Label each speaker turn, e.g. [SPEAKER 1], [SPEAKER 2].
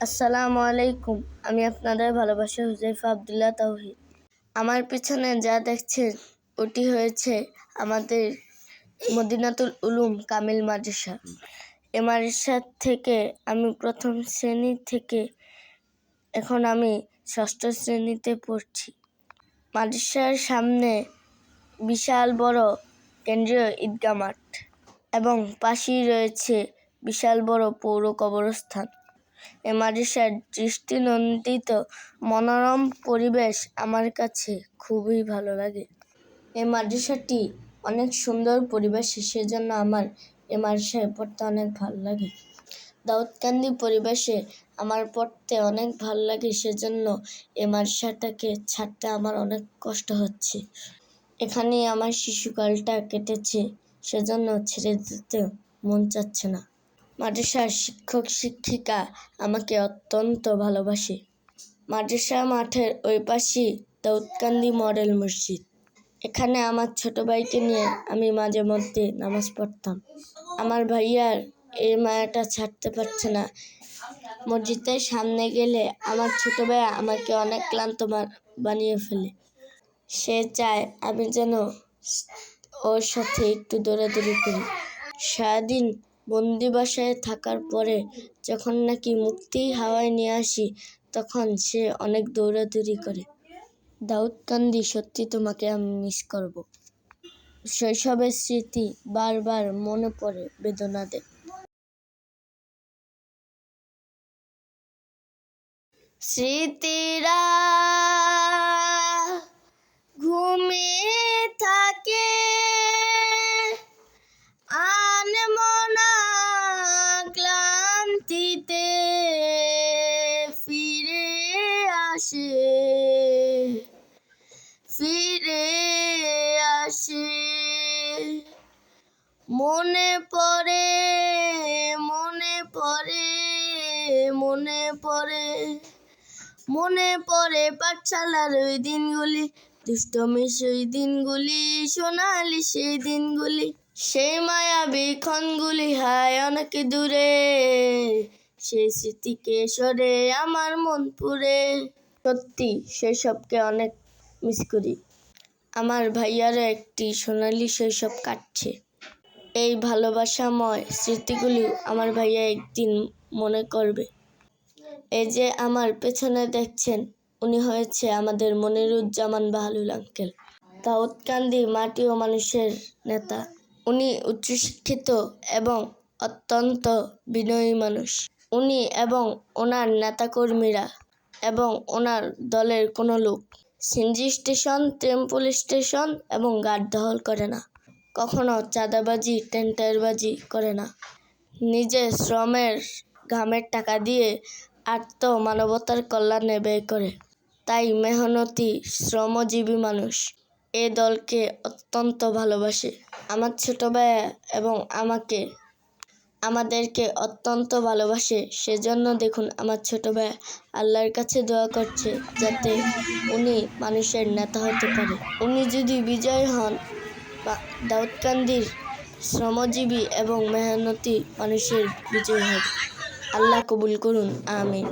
[SPEAKER 1] আসসালামু আলাইকুম। আমি আপনাদের ভালোবাসা হুজাইফা আব্দুল্লাহ তাওহিদ। আমার পিছনে যা দেখছেন ওটি হয়েছে আমাদের মদিনাতুল উলুম কামিল মাদ্রাসা। এ মাদ্রাসা থেকে আমি প্রথম শ্রেণী থেকে এখন আমি ষষ্ঠ শ্রেণীতে পড়ছি। মাদ্রাসার সামনে বিশাল বড় কেন্দ্রীয় ঈদগাহ মাঠ এবং পাশেই রয়েছে বিশাল বড় পৌর কবরস্থান। এ মাদ্রাসার দৃষ্টিনন্দিত মনোরম পরিবেশ আমার কাছে খুবই ভালো লাগে। এই মাদ্রাসাটি অনেক সুন্দর পরিবেশ, সেজন্য আমার এই মাদ্রাসায় পড়তে অনেক ভালো লাগে। দাউদকান্দি পরিবেশে আমার পড়তে অনেক ভালো লাগে, সেজন্য এই মাদ্রাসাটাকে ছাড়তে আমার অনেক কষ্ট হচ্ছে। এখানেই আমার শিশুকালটা কেটেছে, সেজন্য ছেড়ে দিতে মন চাচ্ছে না। মাদ্রাসার শিক্ষক শিক্ষিকা আমাকে অত্যন্ত ভালোবাসে। মাদ্রাসা মাঠের ওই পাশেই দাউদকান্দি মডেল মসজিদ। এখানে আমার ছোট ভাইকে নিয়ে আমি মাঝে মধ্যে নামাজ পড়তাম। আমার ভাইয়ার এই মায়াটা ছাড়তে পারছে না। মসজিদের সামনে গেলে আমার ছোট ভাই আমাকে অনেক ক্লান্ত বানিয়ে ফেলে। সে চায় আমি যেন ওর সাথে একটু দৌড়াদৌড়ি করি। সারাদিন বন্দি বাসায় থাকার পরে যখন নাকি মুক্তির হাওয়ায় নিয়ে আসি, তখন সে অনেক দৌড়াদৌড়ি করে। দাউদকান্দি, সত্যি তোমাকে আমি মিস করব। শৈশবের স্মৃতি বারবার মনে পড়ে, বেদনা দেয়। স্মৃতিরা ঘুমিয়ে থাকে, আনমনা ক্লান্তিতে ফিরে আসে, মনে পড়ে, মনে পড়ে, মনে পড়ে, মনে পড়ে পাঠশালার ওই দিনগুলি, দুষ্টমি সেই দিনগুলি, সোনালি সেই দিনগুলি, সেই মায়াবী ক্ষণগুলি হায় অনেক দূরে, সেই স্মৃতিকে সরে আমার মন পুড়ে। সত্যি শৈশবকে অনেক মিস করি। আমার ভাইয়ারও একটি সোনালি শৈশব কাটছে। এই ভালোবাসাময় স্মৃতিগুলি আমার ভাইয়া একদিন মনে করবে। এই যে আমার পেছনে দেখছেন, উনি হয়েছে আমাদের মনিরুজ্জামান বাহালুল আঙ্কেল, দাউদকান্দি মাটি ও মানুষের নেতা। উনি উচ্চশিক্ষিত এবং অত্যন্ত বিনয়ী মানুষ। উনি এবং ওনার নেতাকর্মীরা এবং ওনার দলের কোনো লোক সিএনজি স্টেশন, টেম্পল স্টেশন এবং গার্ড দখল করে না। কখনো চাঁদাবাজি, টেন্ডারবাজি করে না। নিজের শ্রমের ঘামের টাকা দিয়ে মানবতার কল্যাণে ব্যয় করে। তাই মেহনতি শ্রমজীবী মানুষ এ দলকে অত্যন্ত ভালোবাসে। আমার ছোট ভাইয়া এবং আমাদেরকে অত্যন্ত ভালোবাসে। সেজন্য দেখুন আমার ছোট ভাইয়া আল্লাহর কাছে দোয়া করছে যাতে উনি মানুষের নেতা হতে পারে। উনি যদি বিজয় হন, দাউদকান্দির শ্রমজীবী এবং মেহনতি মানুষের বিজয় হবে। আল্লাহ কবুল করুন, আমিন।